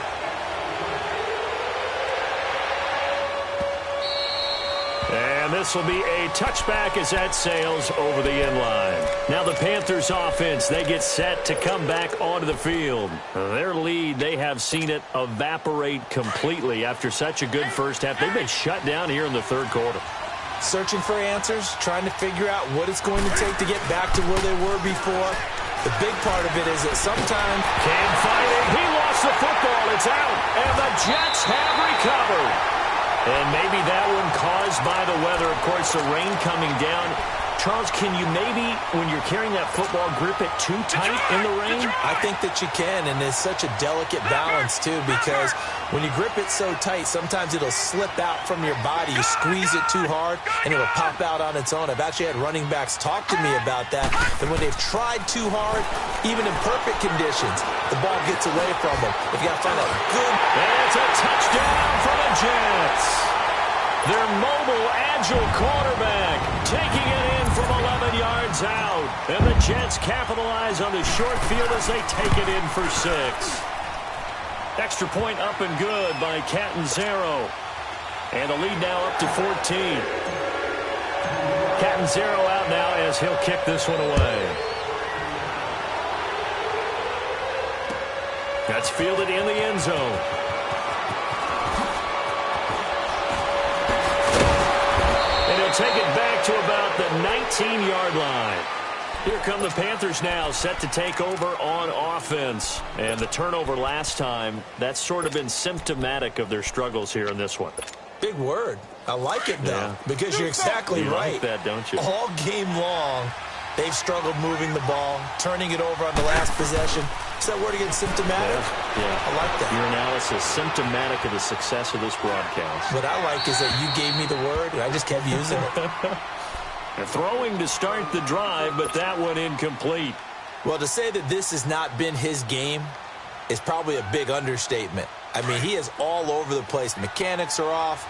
And this will be a touchback as that sails over the end line. Now the Panthers offense, they get set to come back onto the field. Their lead, they have seen it evaporate completely after such a good first half. They've been shut down here in the third quarter. Searching for answers, trying to figure out what it's going to take to get back to where they were before. The big part of it is that sometimes... Cam fighting. He lost the football. It's out. And the Jets have recovered. And maybe that one caused by the weather. Of course, the rain coming down. Charles, can you maybe, when you're carrying that football, grip it too tight in the rain? I think that you can, and it's such a delicate balance, too, because when you grip it so tight, sometimes it'll slip out from your body. You squeeze it too hard, and it'll pop out on its own. I've actually had running backs talk to me about that, that when they've tried too hard, even in perfect conditions, the ball gets away from them. If you got to find a good... And it's a touchdown for the Jets. Their mobile, agile quarterback taking it in from 11 yards out. And the Jets capitalize on the short field as they take it in for 6. Extra point up and good by Catanzaro. And the lead now up to 14. Catanzaro out now as he'll kick this one away. That's fielded in the end zone. Take it back to about the 19-yard line. Here come the Panthers now, set to take over on offense. And the turnover last time, that's sort of been symptomatic of their struggles here in this one. Big word. I like it, though, because you're exactly right. You like that, don't you? All game long, they've struggled moving the ball, turning it over on the last possession. Is that word again, symptomatic? Yeah. I like that. Your analysis, symptomatic of the success of this broadcast. What I like is that you gave me the word, and I just kept using it. They're throwing to start the drive, but that one incomplete. Well, to say that this has not been his game is probably a big understatement. I mean, he is all over the place. Mechanics are off,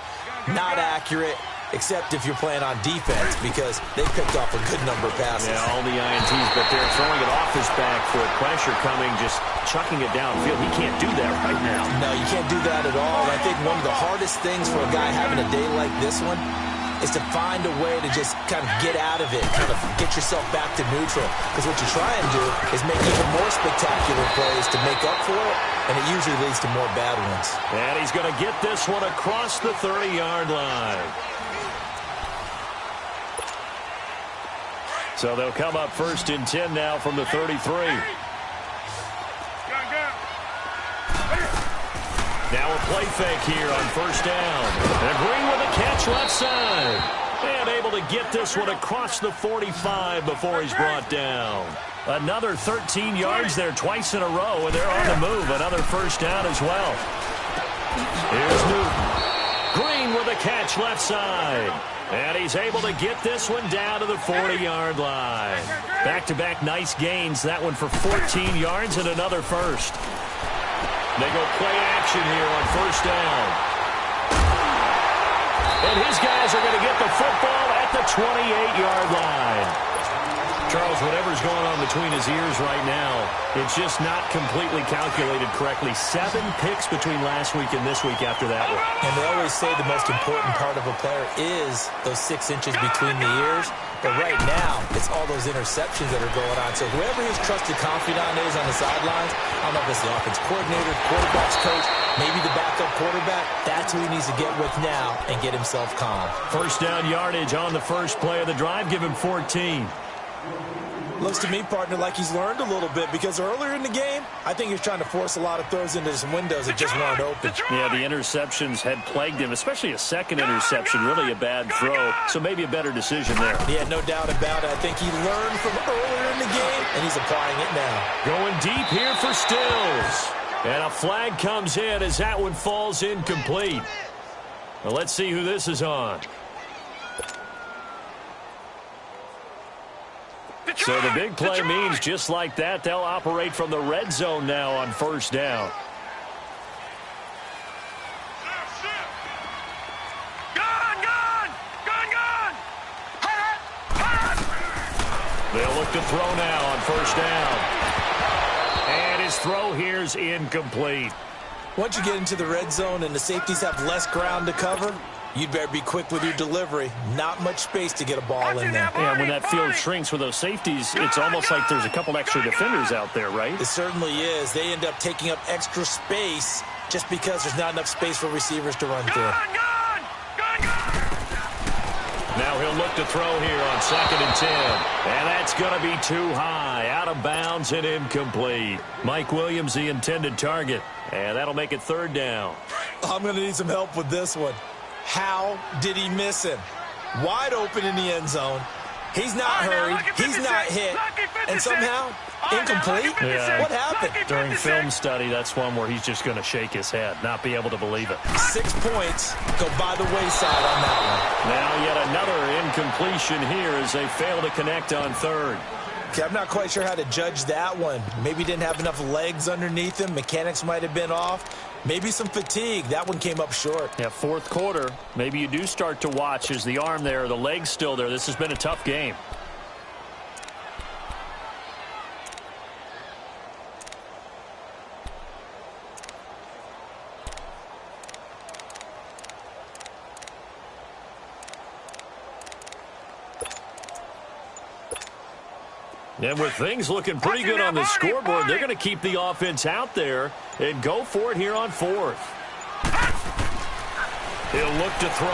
not accurate, except if you're playing on defense, because they picked off a good number of passes. Yeah, all the INTs, but they're throwing it off his back foot. Pressure coming, just chucking it downfield. He can't do that right now. No, you can't do that at all. I think one of the hardest things for a guy having a day like this one is to find a way to just kind of get out of it, kind of get yourself back to neutral. Because what you try and do is make even more spectacular plays to make up for it, and it usually leads to more bad ones. And he's going to get this one across the 30-yard line. So they'll come up 1st and 10 now from the 33. Now a play fake here on 1st down. And Green with a catch left side. And able to get this one across the 45 before he's brought down. Another 13 yards there twice in a row, and they're on the move. Another 1st down as well. Here's Newton. Green with a catch left side. And he's able to get this one down to the 40-yard line. Back-to-back nice gains. That one for 14 yards and another 1st. They go play action here on 1st down. And his guys are going to get the football at the 28-yard line. Charles, whatever's going on between his ears right now, it's just not completely calculated correctly. 7 picks between last week and this week after that one. And they always say the most important part of a player is those 6 inches between the ears. But right now, it's all those interceptions that are going on. So whoever his trusted confidant is on the sidelines, I don't know if it's the offense coordinator, quarterback's coach, maybe the backup quarterback, that's who he needs to get with now and get himself calm. 1st down yardage on the first play of the drive. Give him 14. Looks to me, partner, like he's learned a little bit, because earlier in the game, I think he was trying to force a lot of throws into some windows that just weren't open. Yeah, the interceptions had plagued him, especially a second interception, really a bad throw, so maybe a better decision there. Yeah, no doubt about it. I think he learned from earlier in the game, and he's applying it now. Going deep here for Stills. And a flag comes in as that one falls incomplete. Well, let's see who this is on. So the big play means just like that, they'll operate from the red zone now on 1st down. They'll look to throw now on 1st down. And his throw here's incomplete. Once you get into the red zone and the safeties have less ground to cover, you'd better be quick with your delivery. Not much space to get a ball in there. And when that field shrinks with those safeties, it's almost like there's a couple extra defenders out there, right? It certainly is. They end up taking up extra space just because there's not enough space for receivers to run through. Now he'll look to throw here on 2nd and 10. And that's going to be too high. Out of bounds and incomplete. Mike Williams, the intended target. And that'll make it 3rd down. I'm going to need some help with this one. How did he miss him? Wide open in the end zone. He's not hurried. He's not hit. And somehow, incomplete? Yeah. What happened? During film study, that's one where he's just going to shake his head, not be able to believe it. 6 points go by the wayside on that one. Now yet another incompletion here as they fail to connect on 3rd. Okay, I'm not quite sure how to judge that one. Maybe didn't have enough legs underneath him. Mechanics might have been off. Maybe some fatigue. That one came up short. Yeah, 4th quarter. Maybe you do start to watch as the arm there, the leg's still there. This has been a tough game. And with things looking pretty good on the scoreboard, they're going to keep the offense out there and go for it here on 4th. He'll look to throw.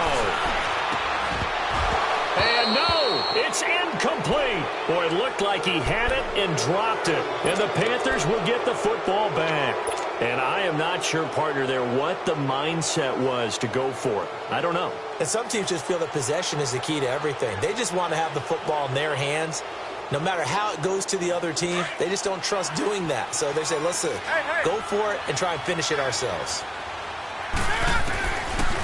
And no, it's incomplete. Boy, it looked like he had it and dropped it. And the Panthers will get the football back. And I am not sure, partner, there what the mindset was to go for it. I don't know. And some teams just feel that possession is the key to everything. They just want to have the football in their hands No matter how it goes to the other team, they just don't trust doing that. So they say, let's go for it and try and finish it ourselves.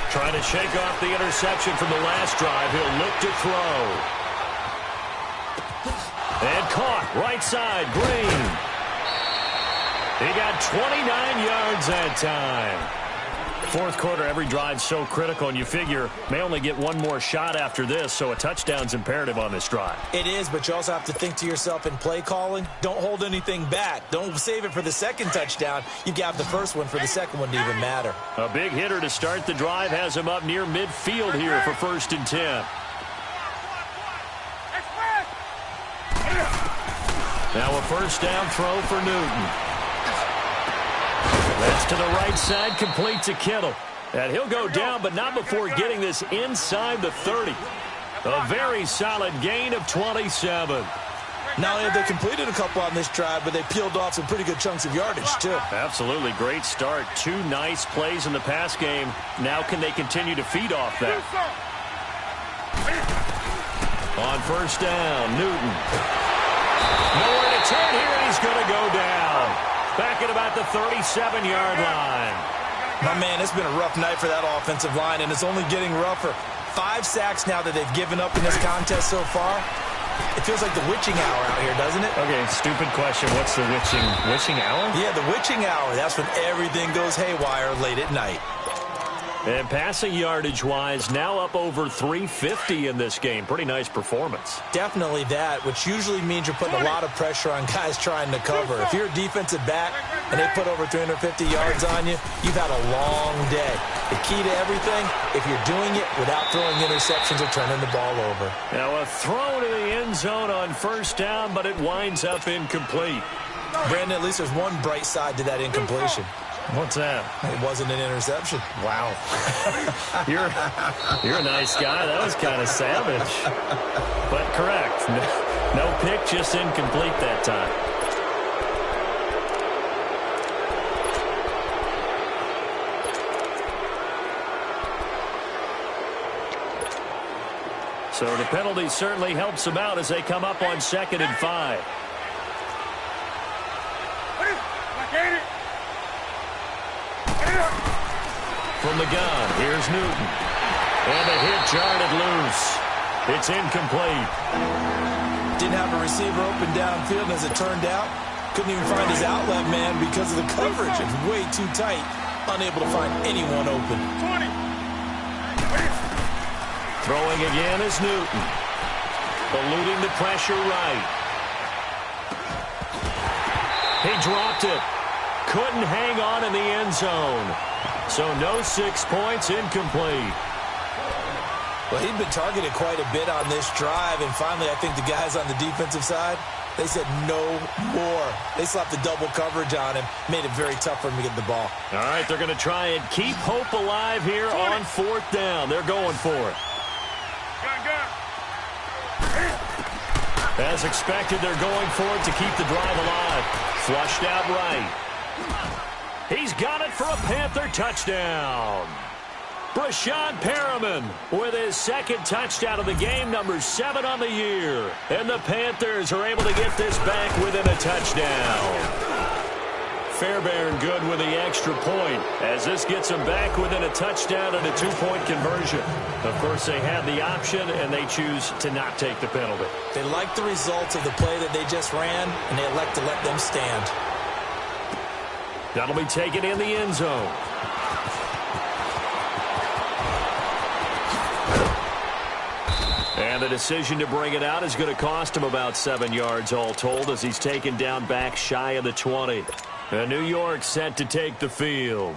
Trying to shake off the interception from the last drive. He'll look to throw. And caught right side, Green. He got 29 yards that time. Fourth quarter, every drive's so critical, and you figure may only get one more shot after this, so a touchdown's imperative on this drive. It is, but you also have to think to yourself in play calling, don't hold anything back. Don't save it for the second touchdown. You got the first one for the second one to even matter. A big hitter to start the drive has him up near midfield here for 1st and 10. Now a first down throw for Newton. That's to the right side, complete to Kittle. And he'll go down, but not before getting this inside the 30. A very solid gain of 27. Not only have they completed a couple on this drive, but they peeled off some pretty good chunks of yardage, too. Absolutely great start. 2 nice plays in the pass game. Now can they continue to feed off that? On first down, Newton. Nowhere to turn here, and he's going to go down. Back at about the 37-yard line. My man, it's been a rough night for that offensive line, and it's only getting rougher. 5 sacks now that they've given up in this contest so far. It feels like the witching hour out here, doesn't it? Okay, stupid question. What's the witching hour? Yeah, the witching hour. That's when everything goes haywire late at night. And passing yardage-wise, now up over 350 in this game. Pretty nice performance. Definitely that, which usually means you're putting a lot of pressure on guys trying to cover. If you're a defensive back and they put over 350 yards on you, you've had a long day. The key to everything, if you're doing it without throwing interceptions or turning the ball over. Now a throw to the end zone on first down, but it winds up incomplete. Brandon, at least there's one bright side to that incompletion. What's that? It wasn't an interception. Wow. You're a nice guy. That was kind of savage. But correct. No pick, just incomplete that time. So the penalty certainly helps them out as they come up on 2nd and 5. From the gun, here's Newton. And the hit jarred loose. It's incomplete. Didn't have a receiver open downfield, and as it turned out, couldn't even find his outlet man because of the coverage. It's way too tight, unable to find anyone open. 20. Throwing again is Newton. Eluding the pressure right. He dropped it. Couldn't hang on in the end zone. So no 6 points, incomplete. Well, he'd been targeted quite a bit on this drive, and finally I think the guys on the defensive side, they said no more. They slapped the double coverage on him, made it very tough for him to get the ball. All right, they're going to try and keep hope alive here on 4th down. They're going for it. As expected, they're going for it to keep the drive alive. Flushed out right. He's got it for a Panther touchdown. Brashad Perriman with his 2nd touchdown of the game, number 7 on the year. And the Panthers are able to get this back within a touchdown. Fairbairn good with the extra point as this gets them back within a touchdown and a 2-point conversion. Of course, they had the option, and they choose to not take the penalty. They like the results of the play that they just ran, and they elect to let them stand. That'll be taken in the end zone. And the decision to bring it out is going to cost him about 7 yards all told as he's taken down back shy of the 20. And New York set to take the field.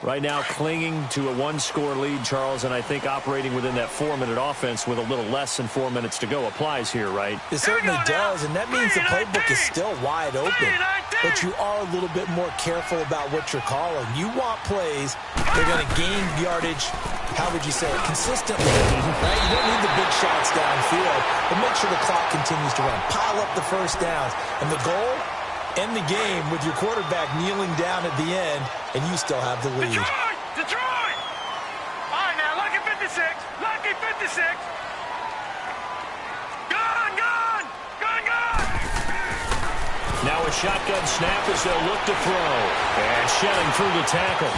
Right now clinging to a 1-score lead, Charles, and I think operating within that 4-minute offense with a little less than 4 minutes to go applies here, right? It certainly does, and that means the playbook is still wide open. But you are a little bit more careful about what you're calling. You want plays, they're going to gain yardage, how would you say it, consistently. Right? You don't need the big shots downfield, but make sure the clock continues to run. Pile up the first downs. And the goal? End the game with your quarterback kneeling down at the end, and you still have the lead. Detroit! All right, now, lucky 56. Lucky 56. Gun! shotgun snap as they'll look to throw. And shedding through the tackle.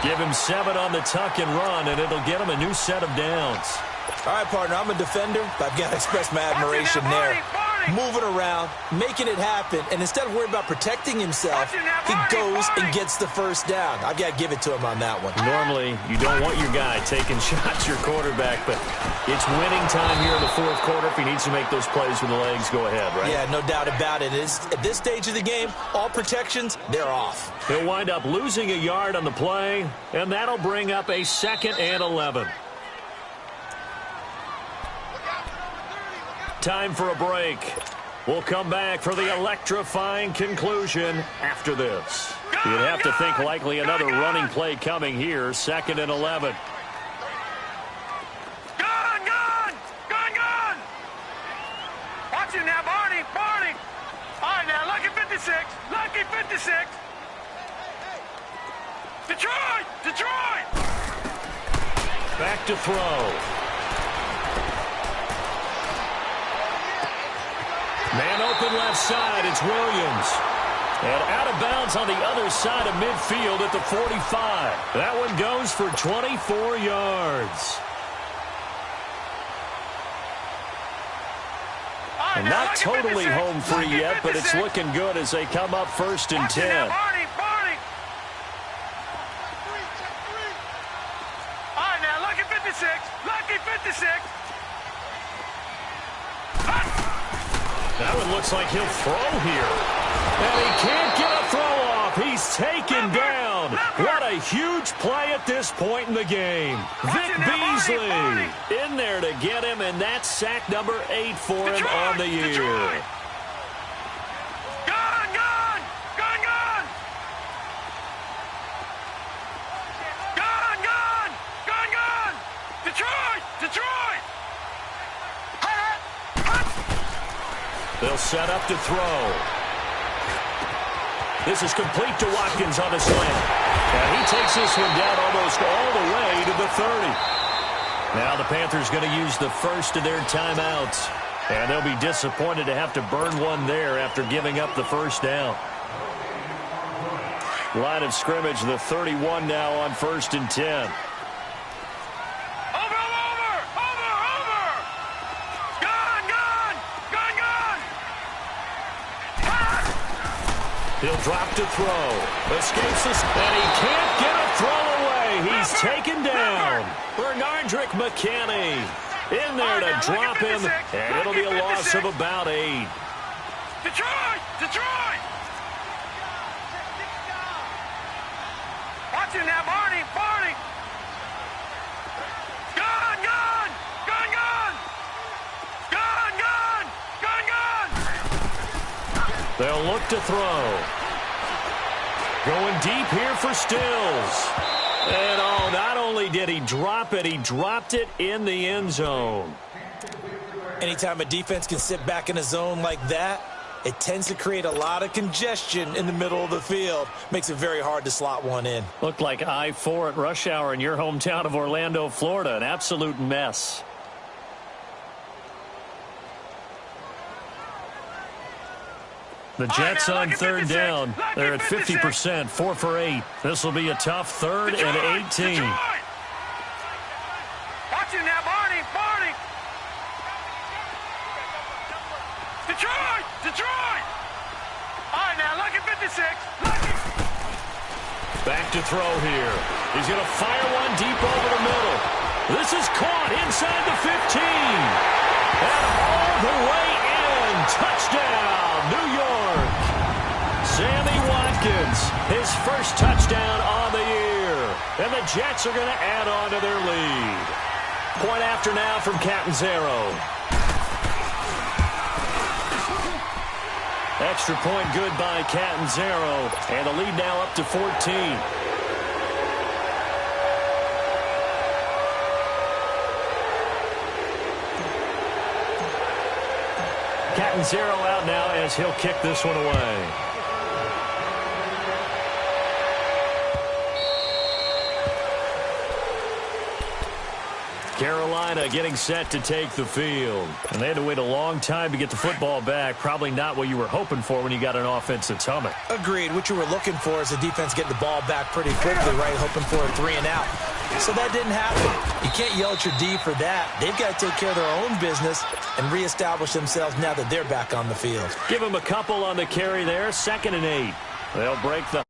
Give him 7 on the tuck and run, and it'll get him a new set of downs. All right, partner, I'm a defender, but I've got to express my admiration there. Moving around, making it happen, and instead of worrying about protecting himself, he goes and gets the first down. I've got to give it to him on that one. Normally, you don't want your guy taking shots, your quarterback, but it's winning time here in the fourth quarter. If he needs to make those plays with the legs, go ahead, right? Yeah, no doubt about it. At this stage of the game, all protections, they're off. He'll wind up losing a yard on the play, and that'll bring up a 2nd and 11. Time for a break. We'll come back for the electrifying conclusion after this. You'd have to think likely another running play coming here, 2nd and 11. Gone! Watch it now, Barney! All right, now, lucky 56! Lucky 56! Detroit! Back to throw. Man open left side, it's Williams. And out of bounds on the other side of midfield at the 45. That one goes for 24 yards. And not totally home free yet, but it's looking good as they come up 1st and 10. Barney! All right, now, lucky 56! Lucky 56! That one looks like he'll throw here. And he can't get a throw off. He's taken down. What a huge play at this point in the game. Vic Beasley in there to get him, and that's sack number 8 for him on the year. Gone! Detroit! They'll set up to throw. This is complete to Watkins on a slant. And he takes this one down almost all the way to the 30. Now the Panthers going to use the first of their timeouts. And they'll be disappointed to have to burn one there after giving up the first down. Line of scrimmage, the 31 now on 1st and 10. He'll drop to throw. Escapes this, and he can't get a throw away. He's taken down. Bernardrick McKinney in there to drop him, and it'll be a loss of about 8. Detroit! Watch it now, Barney! They'll look to throw. Going deep here for Stills. And not only did he drop it, he dropped it in the end zone. Anytime a defense can sit back in a zone like that, it tends to create a lot of congestion in the middle of the field. Makes it very hard to slot one in. Looked like I-4 at rush hour in your hometown of Orlando, Florida. An absolute mess. The Jets on 3rd down. They're at 50%, 4 for 8. This will be a tough 3rd and 18. Watch it now, Barney! Detroit! All right, now, lucky 56! Back to throw here. He's going to fire one deep over the middle. This is caught inside the 15. And all the way in. Touchdown, New York. Sammy Watkins, his first touchdown on the year. And the Jets are going to add on to their lead. Point after now from Catanzaro. Extra point good by Catanzaro. And the lead now up to 14. Catanzaro out now as he'll kick this one away. Carolina getting set to take the field. And they had to wait a long time to get the football back. Probably not what you were hoping for when you got an offense that's humming. Agreed. What you were looking for is the defense getting the ball back pretty quickly, right? Hoping for a 3 and out. So that didn't happen. You can't yell at your D for that. They've got to take care of their own business and reestablish themselves now that they're back on the field. Give them a couple on the carry there. 2nd and 8. They'll break the